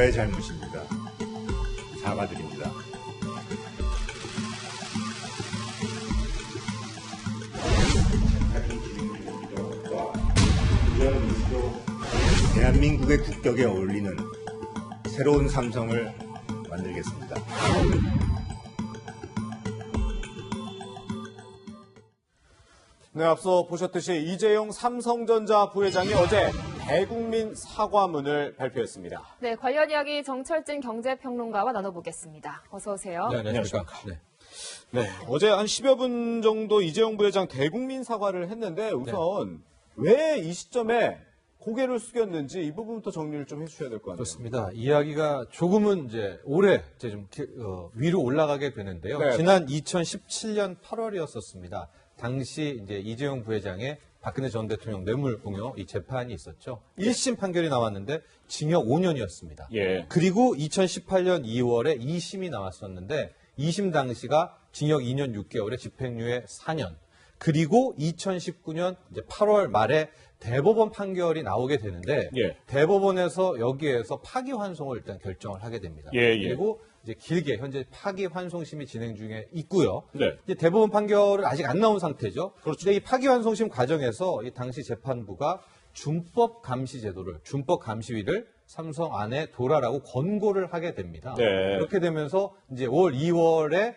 저의 잘못입니다. 사과드립니다. 대한민국의 국격에 어울리는 새로운 삼성을 만들겠습니다. 네, 앞서 보셨듯이 이재용 삼성전자 부회장이 어제 대국민 사과문을 발표했습니다. 네, 관련 이야기 정철진 경제평론가와 나눠보겠습니다. 어서 오세요. 네, 안녕하십니까. 네, 어제 한 10여 분 정도 이재용 부회장 대국민 사과를 했는데 우선 왜 이 시점에 고개를 숙였는지 이 부분부터 정리를 좀 해주셔야 될 것 같아요. 그렇습니다. 이야기가 조금은 이제 올해 이제 좀 위로 올라가게 되는데요. 네. 지난 2017년 8월이었었습니다. 당시 이제 이재용 부회장의 박근혜 전 대통령 뇌물공여 이 재판이 있었죠. 1심 판결이 나왔는데 징역 5년이었습니다. 예. 그리고 2018년 2월에 2심이 나왔었는데 2심 당시가 징역 2년 6개월에 집행유예 4년. 그리고 2019년 이제 8월 말에 대법원 판결이 나오게 되는데 예. 대법원에서 여기에서 파기환송을 일단 결정을 하게 됩니다. 예. 그리고 이제 길게 현재 파기환송심이 진행 중에 있고요. 네. 이제 대법원 판결은 아직 안 나온 상태죠. 그렇죠. 근데 이 파기환송심 과정에서 이 당시 재판부가 준법 감시 제도를 준법 감시위를 삼성 안에 돌아라고 권고를 하게 됩니다. 네. 그렇게 되면서 이제 올 2월에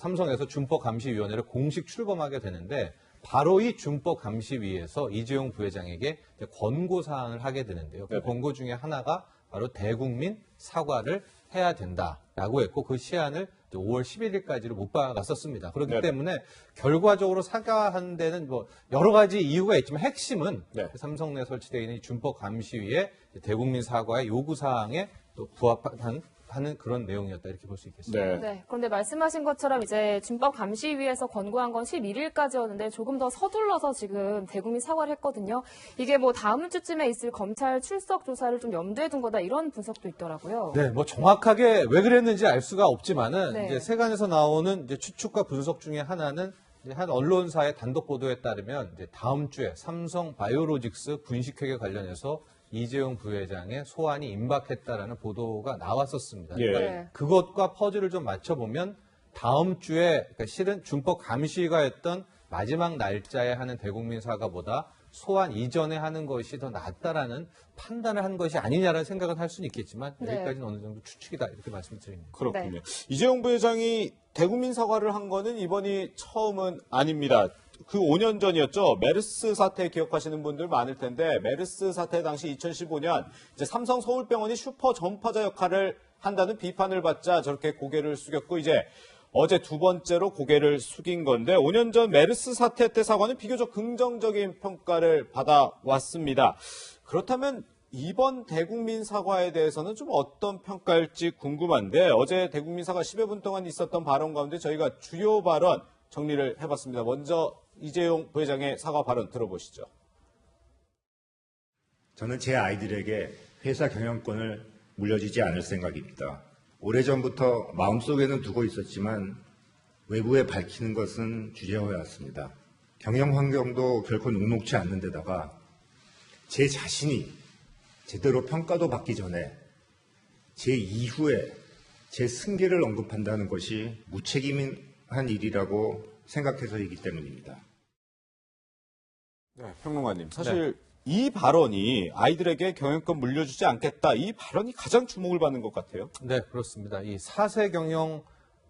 삼성에서 준법감시위원회를 공식 출범하게 되는데 바로 이 준법감시위에서 이재용 부회장에게 권고 사항을 하게 되는데요. 그 네. 권고 중에 하나가 바로 대국민 사과를 해야 된다라고 했고 그 시한을 5월 11일까지로 못 박았었습니다. 그렇기 네. 때문에 결과적으로 사과한 데는 뭐 여러 가지 이유가 있지만 핵심은 네. 삼성 내 설치되어 있는 준법감시위의 대국민 사과의 요구 사항에 또 부합하는 그런 내용이었다 이렇게 볼 수 있겠습니다. 네. 네, 그런데 말씀하신 것처럼 이제 준법감시위에서 권고한 건 11일까지였는데 조금 더 서둘러서 지금 대국민 사과를 했거든요. 이게 뭐 다음 주쯤에 있을 검찰 출석 조사를 좀 염두에 둔 거다 이런 분석도 있더라고요. 네, 뭐 정확하게 왜 그랬는지 알 수가 없지만은 네. 이제 세간에서 나오는 이제 추측과 분석 중에 하나는 이제 한 언론사의 단독 보도에 따르면 이제 다음 주에 삼성 바이오로직스 분식회계 관련해서 이재용 부회장의 소환이 임박했다라는 보도가 나왔었습니다. 예. 그러니까 네. 그것과 퍼즐을 좀 맞춰보면 다음 주에 그러니까 실은 준법 감시가 했던 마지막 날짜에 하는 대국민 사과보다 소환 이전에 하는 것이 더 낫다라는 판단을 한 것이 아니냐라는 생각은 할 수는 있겠지만 네. 여기까지는 어느 정도 추측이다 이렇게 말씀드립니다. 그렇군요. 네. 이재용 부회장이 대국민 사과를 한 거는 이번이 처음은 아닙니다. 그 5년 전이었죠. 메르스 사태 기억하시는 분들 많을 텐데 메르스 사태 당시 2015년 이제 삼성 서울병원이 슈퍼 전파자 역할을 한다는 비판을 받자 저렇게 고개를 숙였고 이제 어제 두 번째로 고개를 숙인 건데 5년 전 메르스 사태 때 사과는 비교적 긍정적인 평가를 받아왔습니다. 그렇다면 이번 대국민 사과에 대해서는 좀 어떤 평가일지 궁금한데 어제 대국민 사과 10여 분 동안 있었던 발언 가운데 저희가 주요 발언 정리를 해봤습니다. 먼저 이재용 부회장의 사과 발언 들어보시죠. 저는 제 아이들에게 회사 경영권을 물려주지 않을 생각입니다. 오래전부터 마음속에는 두고 있었지만 외부에 밝히는 것은 주저해왔습니다. 경영 환경도 결코 녹록지 않는 데다가 제 자신이 제대로 평가도 받기 전에 제 이후에 제 승계를 언급한다는 것이 무책임한 일이라고 생각해서이기 때문입니다. 네, 평론가님. 사실 이 발언이 아이들에게 경영권 물려주지 않겠다. 이 발언이 가장 주목을 받는 것 같아요. 네, 그렇습니다. 이 사세 경영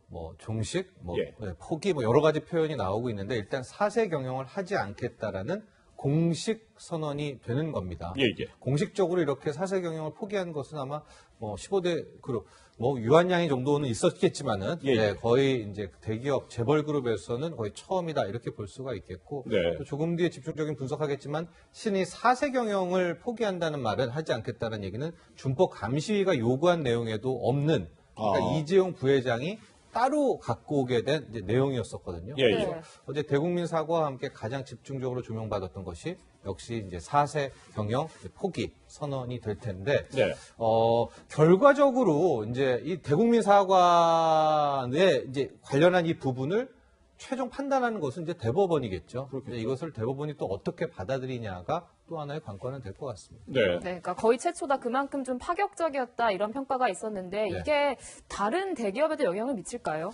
뭐 종식, 뭐 예. 포기, 뭐 여러 가지 표현이 나오고 있는데 일단 사세 경영을 하지 않겠다라는 공식 선언이 되는 겁니다. 예. 공식적으로 이렇게 사세 경영을 포기한 것은 아마 뭐 15대 그룹, 뭐 유한양이 정도는 있었겠지만은 예. 거의 이제 대기업 재벌 그룹에서는 거의 처음이다 이렇게 볼 수가 있겠고 네. 또 조금 뒤에 집중적인 분석하겠지만 신이 사세 경영을 포기한다는 말은 하지 않겠다는 얘기는 준법 감시위가 요구한 내용에도 없는 그러니까 이재용 부회장이 따로 갖고 오게 된 이제 내용이었었거든요. 예. 네. 어제 대국민 사과와 함께 가장 집중적으로 조명받았던 것이 역시 이제 4세 경영 포기 선언이 될 텐데, 네. 결과적으로 이제 이 대국민 사과에 이제 관련한 이 부분을 최종 판단하는 것은 이제 대법원이겠죠. 근데 이것을 대법원이 또 어떻게 받아들이냐가 또 하나의 관건은 될 것 같습니다. 네. 네, 그러니까 거의 최초다. 그만큼 좀 파격적이었다. 이런 평가가 있었는데 네. 이게 다른 대기업에도 영향을 미칠까요?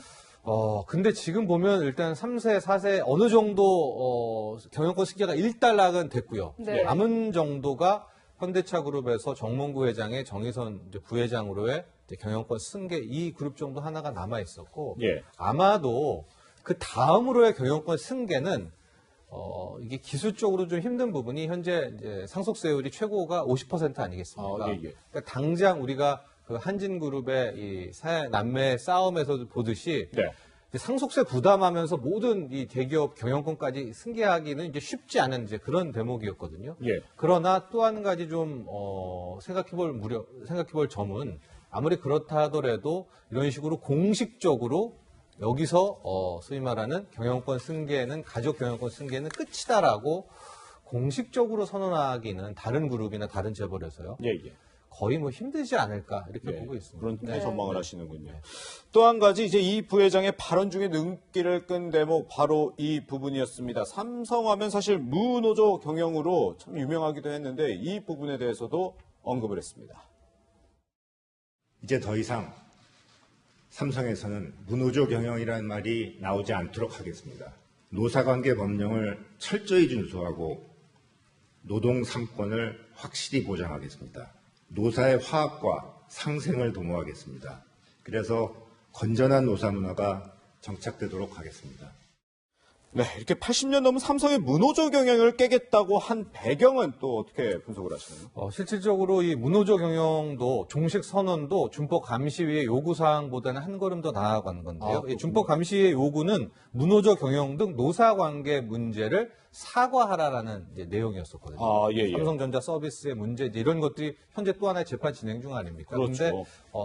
근데 지금 보면 일단 3세, 4세 어느 정도 경영권 승계가 일단락은 됐고요. 네. 남은 정도가 현대차 그룹에서 정몽구 회장의 정의선 이제 부회장으로의 이제 경영권 승계 이 그룹 정도 하나가 남아 있었고 예. 아마도 그 다음으로의 경영권 승계는 이게 기술적으로 좀 힘든 부분이 현재 이제 상속세율이 최고가 50% 아니겠습니까? 예, 예. 그러니까 당장 우리가 그 한진그룹의 이 남매 싸움에서 보듯이 네. 이제 상속세 부담하면서 모든 이 대기업 경영권까지 승계하기는 이제 쉽지 않은 이제 그런 대목이었거든요. 예. 그러나 또 한 가지 좀 생각해볼 점은 아무리 그렇다 하더라도 이런 식으로 공식적으로 여기서 소위 말하는 경영권 승계는 가족 경영권 승계는 끝이다라고 공식적으로 선언하기는 다른 그룹이나 다른 재벌에서요. 예, 예. 거의 뭐 힘들지 않을까 이렇게 네, 보고 있습니다. 그런 네. 전망을 하시는군요. 또 한 가지 이제 이 부회장의 발언 중에 눈길을 끈 대목 바로 이 부분이었습니다. 삼성하면 사실 무노조 경영으로 참 유명하기도 했는데 이 부분에 대해서도 언급을 했습니다. 이제 더 이상 삼성에서는 무노조 경영이라는 말이 나오지 않도록 하겠습니다. 노사관계 법령을 철저히 준수하고 노동 3권을 확실히 보장하겠습니다. 노사의 화합과 상생을 도모하겠습니다. 그래서 건전한 노사 문화가 정착되도록 하겠습니다. 네, 이렇게 80년 넘은 삼성의 무노조 경영을 깨겠다고 한 배경은 또 어떻게 분석을 하시나요? 실질적으로 이 무노조 경영도 종식 선언도 준법 감시위의 요구 사항보다는 한 걸음 더 나아가는 건데요. 이 준법 감시위의 요구는 무노조 경영 등 노사 관계 문제를 사과하라라는 이제 내용이었었거든요. 예, 예. 삼성전자 서비스의 문제 이제 이런 것들이 현재 또 하나의 재판 진행 중 아닙니까? 그렇죠. 그런데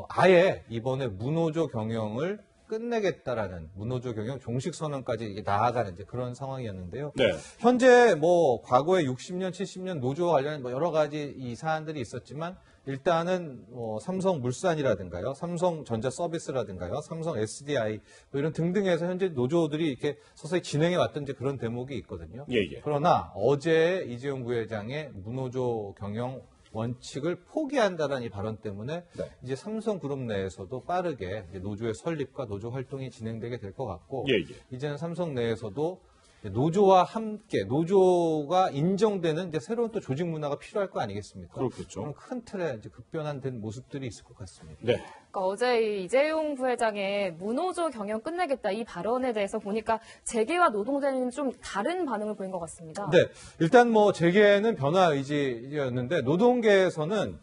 아예 이번에 무노조 경영을 끝내겠다라는 무노조 경영 종식 선언까지 이게 나아가는 이제 그런 상황이었는데요. 네. 현재 뭐 과거에 60년, 70년 노조 관련 뭐 여러 가지 이 사안들이 있었지만 일단은 삼성물산이라든가요, 삼성전자 서비스라든가요, 삼성 SDI 뭐 이런 등등해서 현재 노조들이 이렇게 서서히 진행해 왔던 이제 그런 대목이 있거든요. 예, 예. 그러나 어제 이재용 부회장의 무노조 경영 원칙을 포기한다는 이 발언 때문에 네. 이제 삼성그룹 내에서도 빠르게 이제 노조의 설립과 노조 활동이 진행되게 될 것 같고 예, 예. 이제는 삼성 내에서도 노조와 함께 노조가 인정되는 이제 새로운 또 조직 문화가 필요할 거 아니겠습니까? 그렇겠죠. 그런 큰 틀에 이제 급변한 모습들이 있을 것 같습니다. 네. 그러니까 어제 이 이재용 부회장의 무노조 경영 끝내겠다 이 발언에 대해서 보니까 재계와 노동자는 좀 다른 반응을 보인 것 같습니다. 네, 일단 뭐 재계는 변화 의지였는데 노동계에서는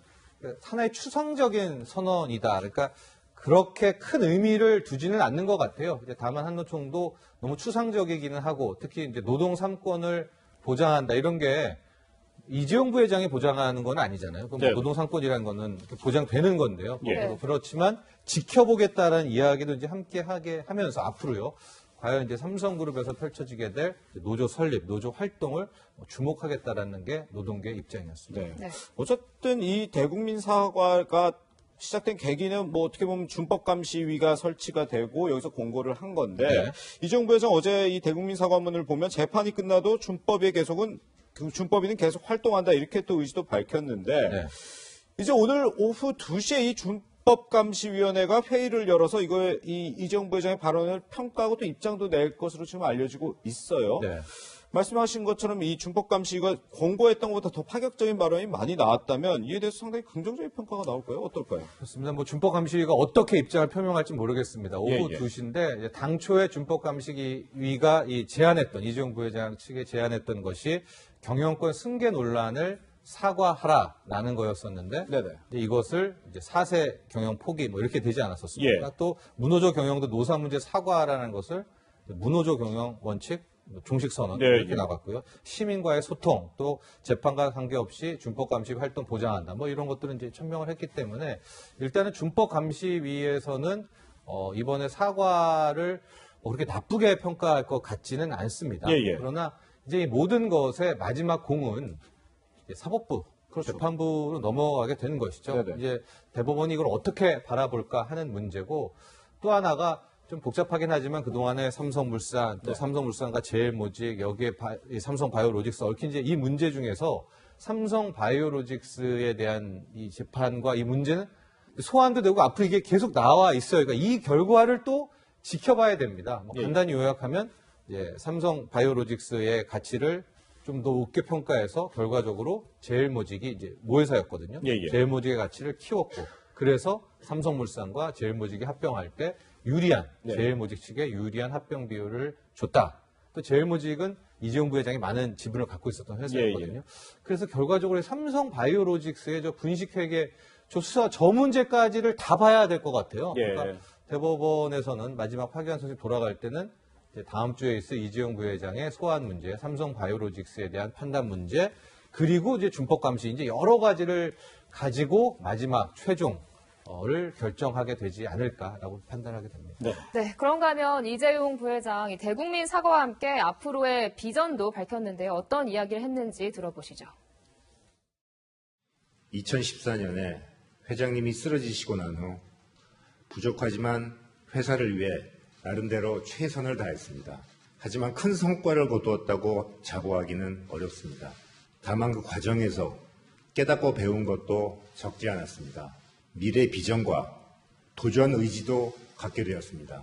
하나의 추상적인 선언이다. 그러니까 그렇게 큰 의미를 두지는 않는 것 같아요. 이제 다만 한노총도 너무 추상적이기는 하고 특히 이제 노동 3권을 보장한다 이런 게 이재용 부회장이 보장하는 건 아니잖아요. 그럼 네. 노동 3권이라는 거는 보장되는 건데요. 예. 그렇지만 지켜보겠다라는 이야기도 이제 함께 하게 하면서 앞으로요. 과연 이제 삼성그룹에서 펼쳐지게 될 노조 설립, 노조 활동을 주목하겠다라는 게 노동계의 입장이었습니다. 네. 네. 어쨌든 이 대국민 사과가 시작된 계기는 뭐 어떻게 보면 준법감시위가 설치가 되고 여기서 공고를 한 건데 네. 이재용 부회장 어제 이 대국민 사과문을 보면 재판이 끝나도 준법위는 계속 활동한다 이렇게 또 의지도 밝혔는데 네. 이제 오늘 오후 2시에 이 준법감시위원회가 회의를 열어서 이 이재용 부회장의 발언을 평가하고 또 입장도 낼 것으로 지금 알려지고 있어요. 네. 말씀하신 것처럼 이 준법감시위가 공고했던 것보다 더 파격적인 발언이 많이 나왔다면 이에 대해서 상당히 긍정적인 평가가 나올까요? 어떨까요? 그렇습니다. 뭐 준법감시위가 어떻게 입장을 표명할지 모르겠습니다. 오후 예. 2시인데 당초에 준법감시위가 제안했던 이재용 부회장 측에 제안했던 것이 경영권 승계 논란을 사과하라라는 거였었는데 네네. 이것을 이제 4세 경영 포기 뭐 이렇게 되지 않았었습니까? 예. 또 무노조 경영도 노사 문제 사과하라는 것을 무노조 경영 원칙 종식 선언 네, 이렇게 예. 나갔고요. 시민과의 소통 또 재판과 관계없이 준법감시 활동 보장한다. 뭐 이런 것들은 이제 천명을 했기 때문에 일단은 준법감시위에서는 이번에 사과를 그렇게 나쁘게 평가할 것 같지는 않습니다. 예, 예. 그러나 이제 이 모든 것의 마지막 공은 이제 사법부, 그렇죠. 재판부로 넘어가게 되는 것이죠. 네네. 이제 대법원이 이걸 어떻게 바라볼까 하는 문제고 또 하나가 좀 복잡하긴 하지만 그동안에 삼성물산, 또 삼성물산과 제일모직, 여기에 이 삼성바이오로직스 얽힌 이제 이 문제 중에서 삼성바이오로직스에 대한 이 재판과 이 문제는 소환도 되고 앞으로 이게 계속 나와 있어요. 그러니까 이 결과를 또 지켜봐야 됩니다. 뭐 간단히 요약하면 이제 삼성바이오로직스의 가치를 좀 더 높게 평가해서 결과적으로 제일모직이 이제 모회사였거든요. 제일모직의 가치를 키웠고 그래서 삼성물산과 제일모직이 합병할 때 유리한 제일모직 측에 유리한 합병 비율을 줬다. 또 제일모직은 이재용 부회장이 많은 지분을 갖고 있었던 회사였거든요. 그래서 결과적으로 삼성바이오로직스의 저 분식회계 수사 저 문제까지를 다 봐야 될 것 같아요. 그러니까 대법원에서는 마지막 파기환 선생 돌아갈 때는 이제 다음 주에 있을 이재용 부회장의 소환 문제, 삼성바이오로직스에 대한 판단 문제, 그리고 이제 준법 감시 이제 여러 가지를 가지고 마지막 최종을 결정하게 되지 않을까라고 판단하게 됩니다. 네, 그런가 하면 이재용 부회장 이 대국민 사과와 함께 앞으로의 비전도 밝혔는데요. 어떤 이야기를 했는지 들어보시죠. 2014년에 회장님이 쓰러지시고 난 후 부족하지만 회사를 위해 나름대로 최선을 다했습니다. 하지만 큰 성과를 거두었다고 자부하기는 어렵습니다. 다만 그 과정에서 깨닫고 배운 것도 적지 않았습니다. 미래 비전과 도전 의지도 갖게 되었습니다.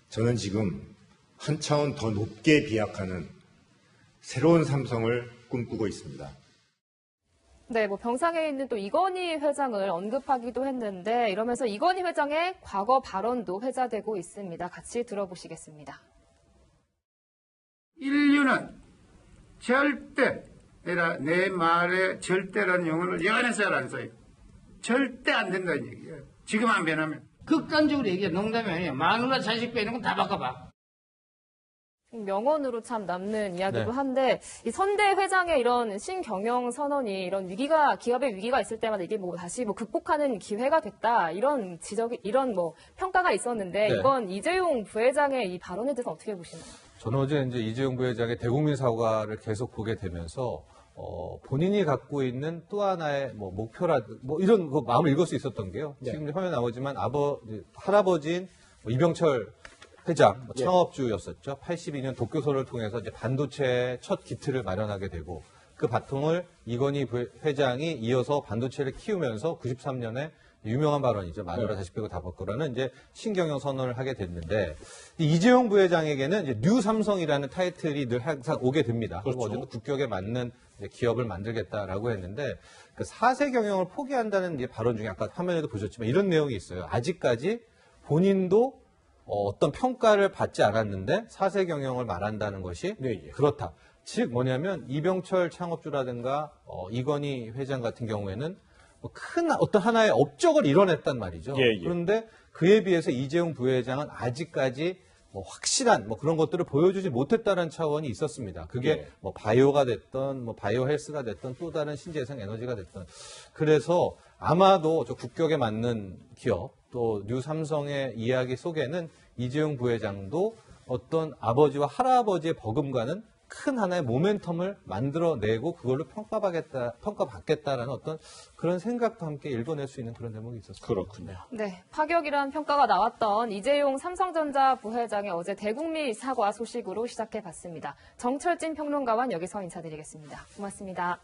저는 지금 한 차원 더 높게 비약하는 새로운 삼성을 꿈꾸고 있습니다. 네, 뭐 병상에 있는 또 이건희 회장을 언급하기도 했는데 이러면서 이건희 회장의 과거 발언도 회자되고 있습니다. 같이 들어보시겠습니다. 인류는 절대, 내 말에 절대라는 용어를 여간해서 안 써요. 절대 안 된다는 얘기예요. 지금 안 변하면. 극단적으로 얘기해. 농담이 아니에요. 마누라 자식 빼는 건 다 바꿔봐. 명언으로 참 남는 이야기도 한데 이 선대 회장의 이런 신경영 선언이 이런 위기가 기업의 위기가 있을 때마다 이게 뭐 다시 뭐 극복하는 기회가 됐다 이런 지적이 이런 뭐 평가가 있었는데 이번 이재용 부회장의 이 발언에 대해서 어떻게 보시나요? 저는 어제 이제 이재용 부회장의 대국민 사과를 계속 보게 되면서 본인이 갖고 있는 또 하나의 뭐 목표라든가 이런 그 마음을 읽을 수 있었던 게요. 지금 화면에 나오지만 할아버지인 이병철 회장, 창업주였었죠. 82년 도쿄소를 통해서 이제 반도체 첫 기틀을 마련하게 되고 그 바통을 이건희 회장이 이어서 반도체를 키우면서 93년에 유명한 발언이죠. 마누라 자식 빼고 다 바꾸라는 이제 신경영 선언을 하게 됐는데 이재용 부회장에게는 이제 뉴 삼성이라는 타이틀이 늘 항상 오게 됩니다. 그리고 어제도 국격에 맞는 기업을 만들겠다라고 했는데 그 4세 경영을 포기한다는 이제 발언 중에 아까 화면에도 보셨지만 이런 내용이 있어요. 아직까지 본인도 어떤 평가를 받지 않았는데 4세 경영을 말한다는 것이 그렇다. 즉 뭐냐면 이병철 창업주라든가 이건희 회장 같은 경우에는 큰 어떤 하나의 업적을 이뤄냈단 말이죠. 그런데 그에 비해서 이재용 부회장은 아직까지 확실한 그런 것들을 보여주지 못했다는 차원이 있었습니다. 그게 바이오가 됐던 바이오 헬스가 됐던 또 다른 신재생 에너지가 됐던 그래서 아마도 저 국격에 맞는 기업 또 뉴 삼성의 이야기 속에는 이재용 부회장도 어떤 아버지와 할아버지의 버금가는 큰 하나의 모멘텀을 만들어내고 그걸로 평가받겠다라는 어떤 그런 생각도 함께 읽어낼 수 있는 그런 대목이 있었습니다. 그렇군요. 네, 파격이란 평가가 나왔던 이재용 삼성전자 부회장의 어제 대국민 사과 소식으로 시작해봤습니다. 정철진 평론가와 여기서 인사드리겠습니다. 고맙습니다.